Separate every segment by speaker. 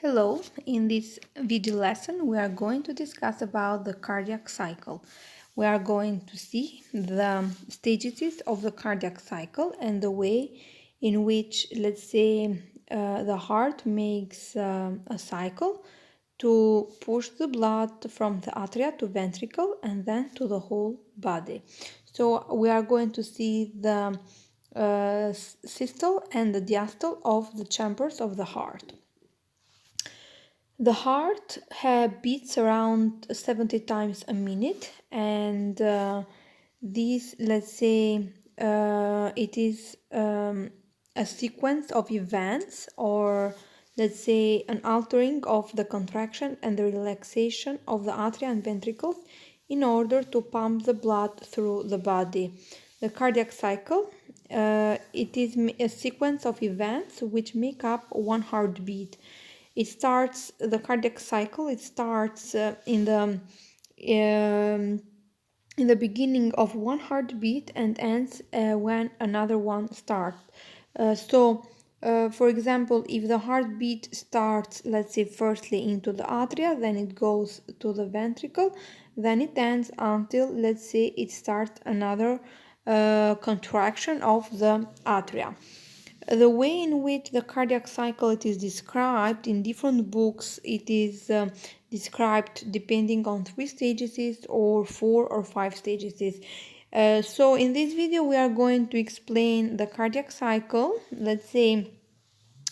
Speaker 1: Hello, in this video lesson we are going to discuss about the cardiac cycle. We are going to see the stages of the cardiac cycle and the way in which, let's say, the heart makes a cycle to push the blood from the atria to ventricle and then to the whole body. So we are going to see the systole and the diastole of the chambers of the heart. The heart beats around 70 times a minute, and this, let's say, it is a sequence of events, or let's say an altering of the contraction and the relaxation of the atria and ventricles in order to pump the blood through the body. The cardiac cycle, it is a sequence of events which make up one heartbeat. The cardiac cycle, it starts in the beginning of one heartbeat and ends when another one starts. For example, if the heartbeat starts, let's say, firstly into the atria, then it goes to the ventricle, then it ends until, let's say, it starts another contraction of the atria. The way in which the cardiac cycle it is described in different books, it is described depending on 3 stages or 4 or 5 stages. So in this video we are going to explain the cardiac cycle, let's say,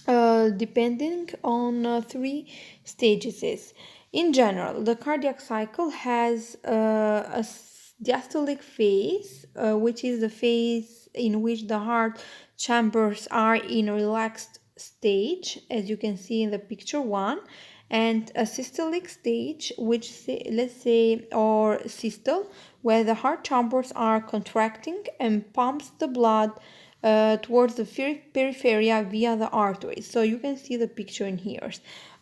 Speaker 1: depending on 3 stages. In general, the cardiac cycle has a diastolic phase, which is the phase in which the heart chambers are in a relaxed stage, as you can see in the picture 1, and a systolic stage, which let's say, or systole, where the heart chambers are contracting and pumps the blood towards the periphery via the arteries. So you can see the picture in here.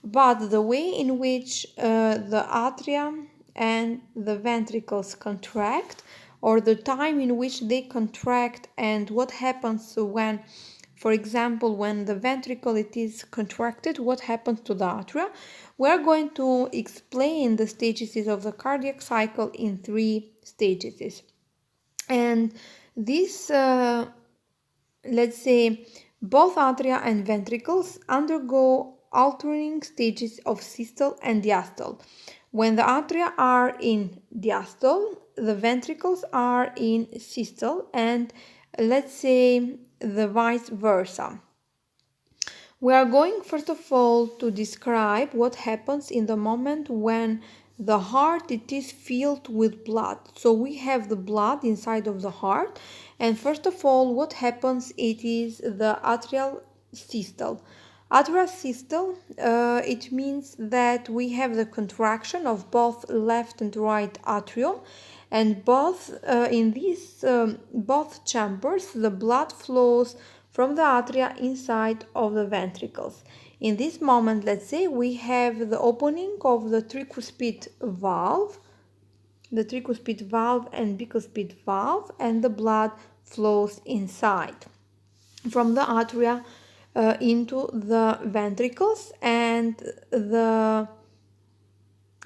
Speaker 1: But the way in which the atria and the ventricles contract, or the time in which they contract, and what happens when, for example, when the ventricle it is contracted, what happens to the atria, we are going to explain the stages of the cardiac cycle in 3 stages. And this let's say, both atria and ventricles undergo altering stages of systole and diastole. When the atria are in diastole, the ventricles are in systole, and let's say the vice versa. We are going first of all to describe what happens in the moment when the heart it is filled with blood. So we have the blood inside of the heart, and first of all what happens, it is the atrial systole. Atrial systole, it means that we have the contraction of both left and right atrium, and in these both chambers the blood flows from the atria inside of the ventricles. In this moment, let's say, we have the opening of the tricuspid valve and bicuspid valve, and the blood flows inside from the atria into the ventricles, and the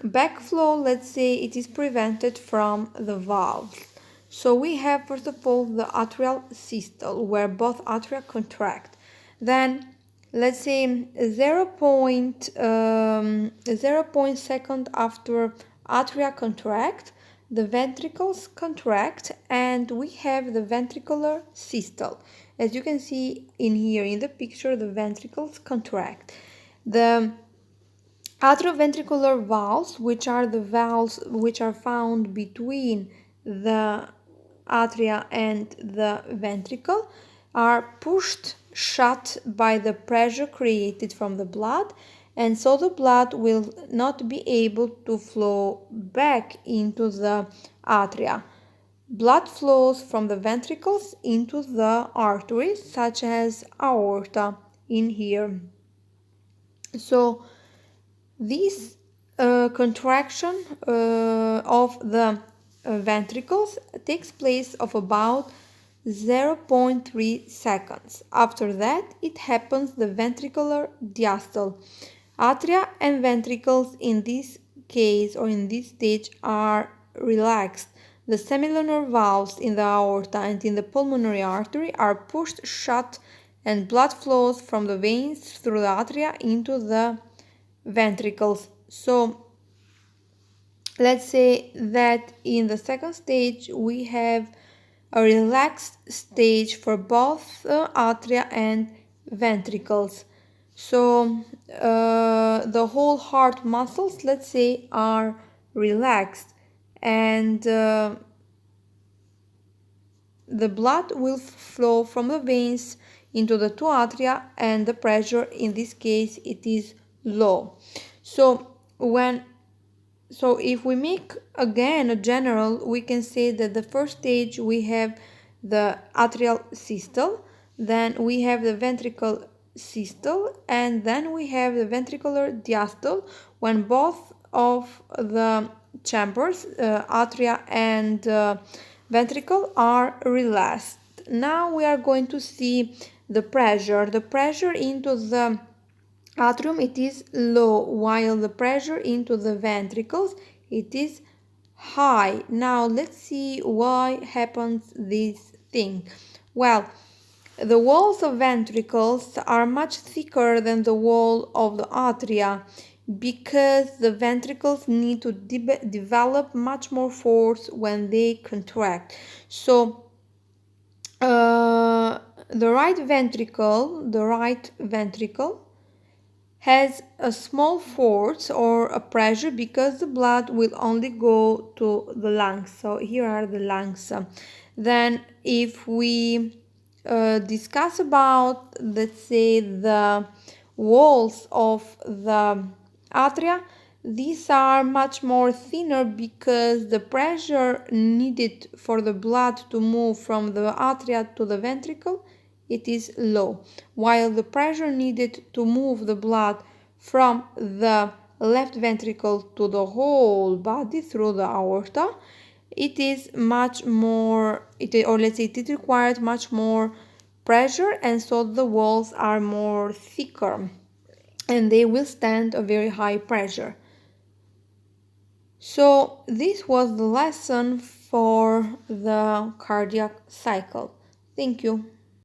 Speaker 1: backflow, let's say, it is prevented from the valves. So we have first of all the atrial systole, where both atria contract. Then let's say 0.0 second after atria contract, the ventricles contract, and we have the ventricular systole. As you can see in here in the picture, the ventricles contract. The atrioventricular valves, which are the valves which are found between the atria and the ventricle, are pushed shut by the pressure created from the blood, and so the blood will not be able to flow back into the atria. Blood flows from the ventricles into the arteries, such as aorta in here. So this contraction of the ventricles takes place of about 0.3 seconds. After that, it happens the ventricular diastole. Atria and ventricles in this case or in this stage are relaxed. The semilunar valves in the aorta and in the pulmonary artery are pushed shut and blood flows from the veins through the atria into the ventricles. So let's say that in the second stage we have a relaxed stage for both atria and ventricles. So the whole heart muscles, let's say, are relaxed, and the blood will flow from the veins into the two atria, and the pressure in this case it is low. So if we make again a general, we can say that the first stage we have the atrial systole, then we have the ventricle systole, and then we have the ventricular diastole when both of the chambers, atria and ventricle, are relaxed. Now we are going to see the pressure. The pressure into the atrium it is low, while the pressure into the ventricles it is high. Now let's see why happens this thing. Well, the walls of ventricles are much thicker than the wall of the atria because the ventricles need to develop much more force when they contract. So the right ventricle has a small force or a pressure because the blood will only go to the lungs. So here are the lungs. Then if we discuss about, let's say, the walls of the atria, these are much more thinner because the pressure needed for the blood to move from the atria to the ventricle it is low, while the pressure needed to move the blood from the left ventricle to the whole body through the aorta, it is much more, or let's say it requires much more pressure, and so the walls are more thicker and they will stand a very high pressure. So this was the lesson for the cardiac cycle. Thank you.